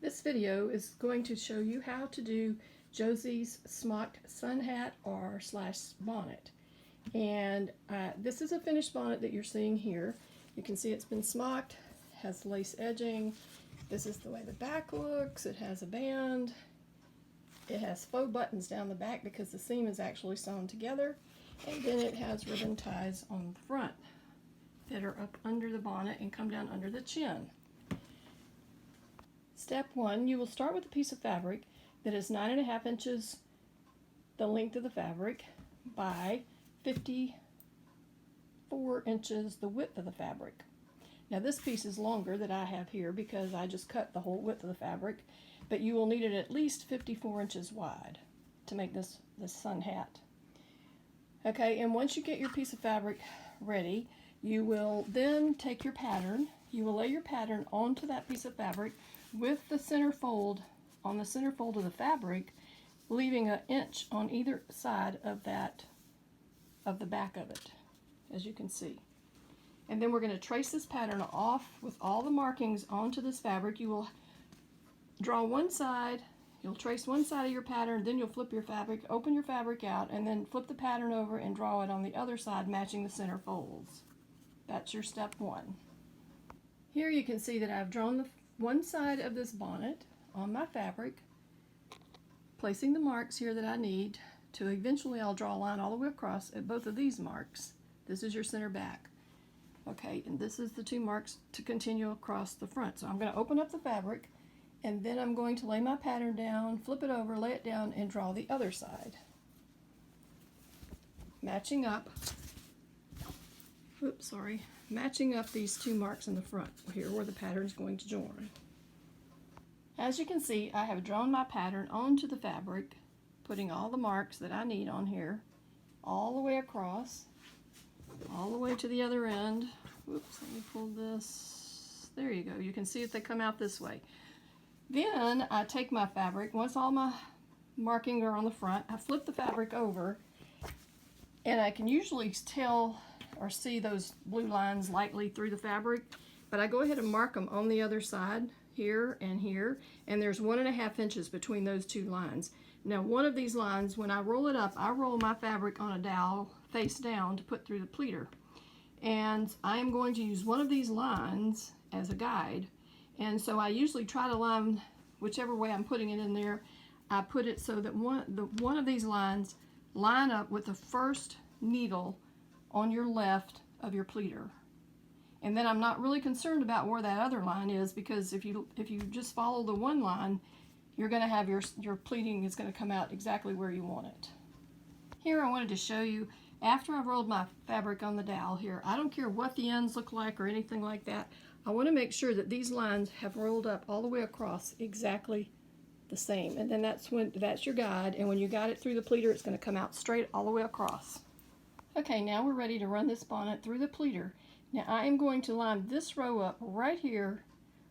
This video is going to show you how to do Josie's smocked sun hat or / bonnet. And this is a finished bonnet that you're seeing here. You can see it's been smocked, has lace edging. This is the way the back looks. It has a band. It has faux buttons down the back because the seam is actually sewn together. And then it has ribbon ties on the front that are up under the bonnet and come down under the chin. Step 1, you will start with a piece of fabric that is 9.5 inches the length of the fabric by 54 inches the width of the fabric. Now this piece is longer that I have here because I just cut the whole width of the fabric, but you will need it at least 54 inches wide to make this sun hat. Okay, and once you get your piece of fabric ready, you will then take your pattern. You will lay your pattern onto that piece of fabric with the center fold on the center fold of the fabric, leaving an inch on either side of the back of it, as you can see. And then we're going to trace this pattern off with all the markings onto this fabric. You will draw one side, you'll trace one side of your pattern, then you'll flip your fabric, open your fabric out, and then flip the pattern over and draw it on the other side, matching the center folds. That's your step 1. Here you can see that I've drawn the one side of this bonnet on my fabric, placing the marks here that I need to eventually I'll draw a line all the way across at both of these marks. This is your center back. Okay, and this is the 2 marks to continue across the front. So I'm going to open up the fabric, and then I'm going to lay my pattern down, flip it over, lay it down, and draw the other side. Matching up these 2 marks in the front here where the pattern is going to join. As you can see, I have drawn my pattern onto the fabric, putting all the marks that I need on here, all the way across, all the way to the other end. Whoops, let me pull this. There you go. You can see if they come out this way. Then I take my fabric, once all my markings are on the front, I flip the fabric over, and I can usually tell or see those blue lines lightly through the fabric, but I go ahead and mark them on the other side, here, and there's 1.5 inches between those 2 lines. Now one of these lines, when I roll it up, I roll my fabric on a dowel face down to put through the pleater. And I am going to use one of these lines as a guide. And so I usually try to line, whichever way I'm putting it in there, I put it so that one of these lines line up with the first needle on your left of your pleater. And then I'm not really concerned about where that other line is, because if you just follow the one line, you're going to have your pleating is going to come out exactly where you want it. Here I wanted to show you, after I've rolled my fabric on the dowel here, I don't care what the ends look like or anything like that. I want to make sure that these lines have rolled up all the way across exactly the same. And then that's your guide, and when you guide it through the pleater, it's going to come out straight all the way across. Okay, now we're ready to run this bonnet through the pleater. Now I am going to line this row up right here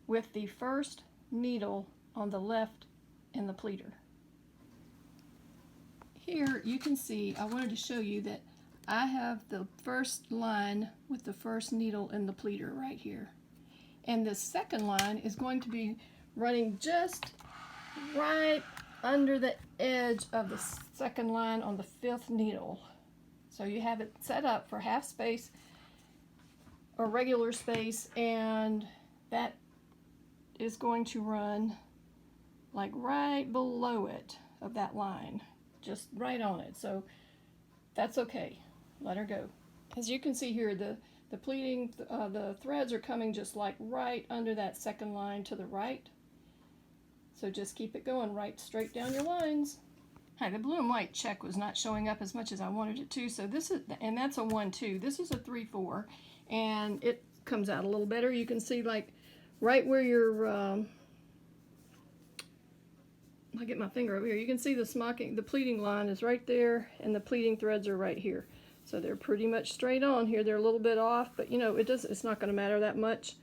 with the first needle on the left in the pleater. Here you can see, I wanted to show you that I have the first line with the first needle in the pleater right here. And the second line is going to be running just right under the edge of the second line on the 5th needle. So you have it set up for half space or regular space, and that is going to run like right below it of that line, just right on it. So that's okay. Let her go. As you can see here, the pleating, the threads are coming just like right under that second line to the right. So just keep it going right straight down your lines. Hi, the blue and white check was not showing up as much as I wanted it to, so this is, and that's a 1-2. This is a 3-4, and it comes out a little better. You can see like right where your I'll get my finger over here. You can see the pleating line is right there, and the pleating threads are right here. So they're pretty much straight on here. They're a little bit off, but you know, it's not going to matter that much.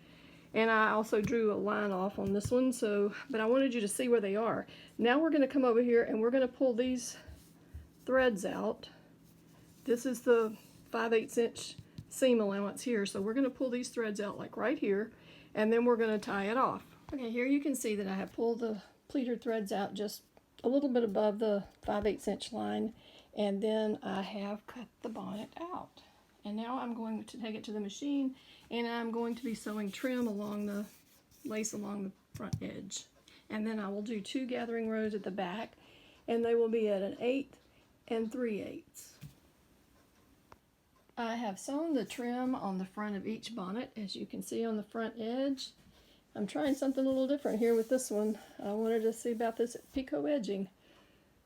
And I also drew a line off on this one, but I wanted you to see where they are. Now we're going to come over here and we're going to pull these threads out. This is the 5/8 inch seam allowance here, so we're going to pull these threads out like right here, and then we're going to tie it off. Okay, here you can see that I have pulled the pleater threads out just a little bit above the 5/8 inch line, and then I have cut the bonnet out. And now I'm going to take it to the machine, and I'm going to be sewing trim along the lace along the front edge. And then I will do 2 gathering rows at the back, and they will be at an 1/8 and 3/8. I have sewn the trim on the front of each bonnet, as you can see on the front edge. I'm trying something a little different here with this one. I wanted to see about this picot edging.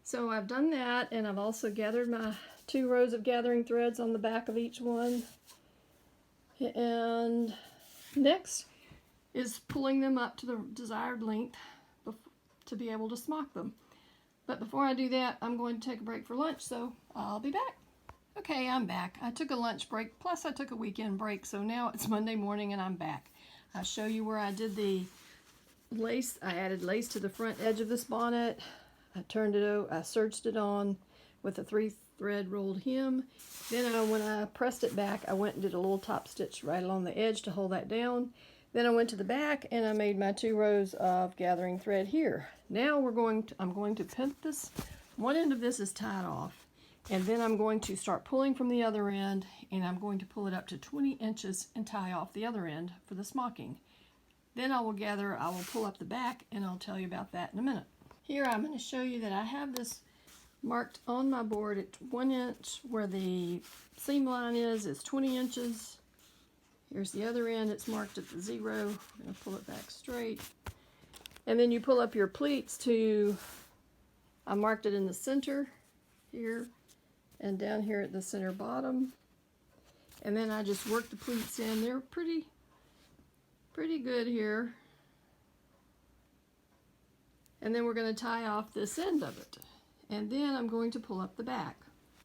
So I've done that, and I've also gathered my 2 rows of gathering threads on the back of each one. And next is pulling them up to the desired length to be able to smock them. But before I do that, I'm going to take a break for lunch, so I'll be back. Okay, I'm back. I took a lunch break, plus I took a weekend break, so now it's Monday morning and I'm back. I'll show you where I did the lace. I added lace to the front edge of this bonnet. I turned it over, I serged it on with a 3-thread rolled hem. Then when I pressed it back, I went and did a little top stitch right along the edge to hold that down. Then I went to the back and I made my 2 rows of gathering thread here. Now I'm going to pin this. One end of this is tied off, and then I'm going to start pulling from the other end, and I'm going to pull it up to 20 inches and tie off the other end for the smocking. Then I will pull up the back, and I'll tell you about that in a minute. Here I'm going to show you that I have this marked on my board at 1 inch. Where the seam line is 20 inches. Here's the other end, it's marked at the 0. We're going to pull it back straight. And then you pull up your pleats I marked it in the center here and down here at the center bottom. And then I just work the pleats in. They're pretty good here. And then we're going to tie off this end of it. And then I'm going to pull up the back.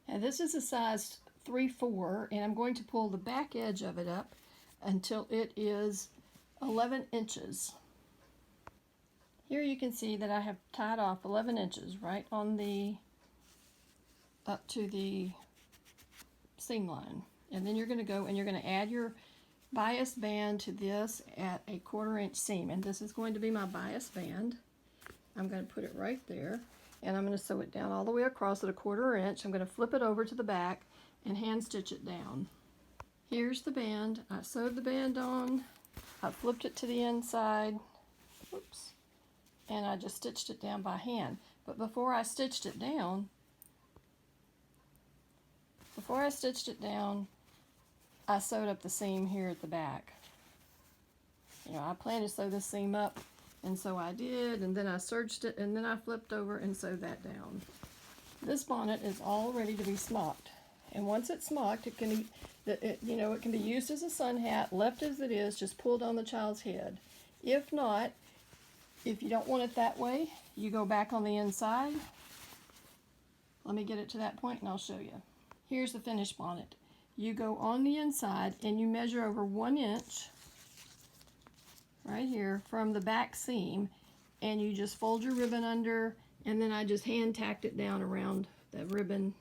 And this is a size 3/4, and I'm going to pull the back edge of it up until it is 11 inches. Here you can see that I have tied off 11 inches right on up to the seam line. And then you're going to go and you're going to add your bias band to this at a 1/4 inch seam. And this is going to be my bias band. I'm going to put it right there, and I'm going to sew it down all the way across at a 1/4 inch. I'm going to flip it over to the back and hand stitch it down. Here's the band. I sewed the band on. I flipped it to the inside. Oops. And I just stitched it down by hand. But before I stitched it down, I sewed up the seam here at the back. You know, I planned to sew this seam up, and so I did, and then I serged it, and then I flipped over and sewed that down. This bonnet is all ready to be smocked. And once it's smocked, it can be used as a sun hat, left as it is, just pulled on the child's head. If not, if you don't want it that way, you go back on the inside. Let me get it to that point and I'll show you. Here's the finished bonnet. You go on the inside and you measure over 1 inch right here from the back seam, and you just fold your ribbon under, and then I just hand tacked it down around the ribbon,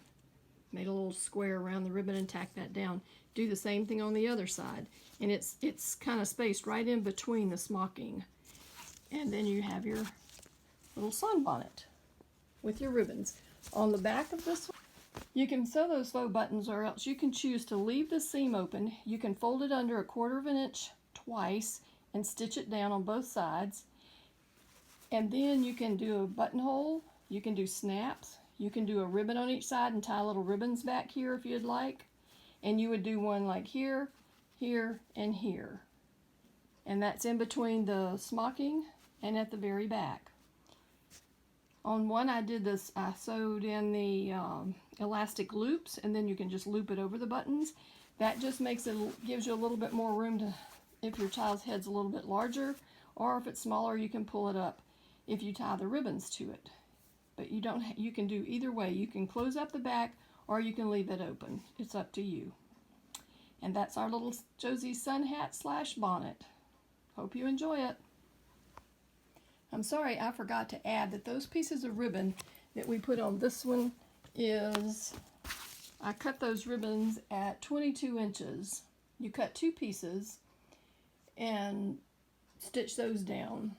made a little square around the ribbon and tacked that down. Do the same thing on the other side, and it's kind of spaced right in between the smocking. And then you have your little sunbonnet with your ribbons. On the back of this one, you can sew those faux buttons, or else you can choose to leave the seam open. You can fold it under a 1/4 inch twice and stitch it down on both sides. And then you can do a buttonhole, you can do snaps, you can do a ribbon on each side and tie little ribbons back here if you'd like. And you would do one like here, here, and here. And that's in between the smocking and at the very back. On one I did this, I sewed in the elastic loops, and then you can just loop it over the buttons. That just gives you a little bit more room to, if your child's head's a little bit larger, or if it's smaller, you can pull it up if you tie the ribbons to it. But you can do either way. You can close up the back, or you can leave it open. It's up to you. And that's our little Josie sun hat / bonnet. Hope you enjoy it. I'm sorry, I forgot to add that those pieces of ribbon that we put on this one I cut those ribbons at 22 inches. You cut 2 pieces and stitch those down.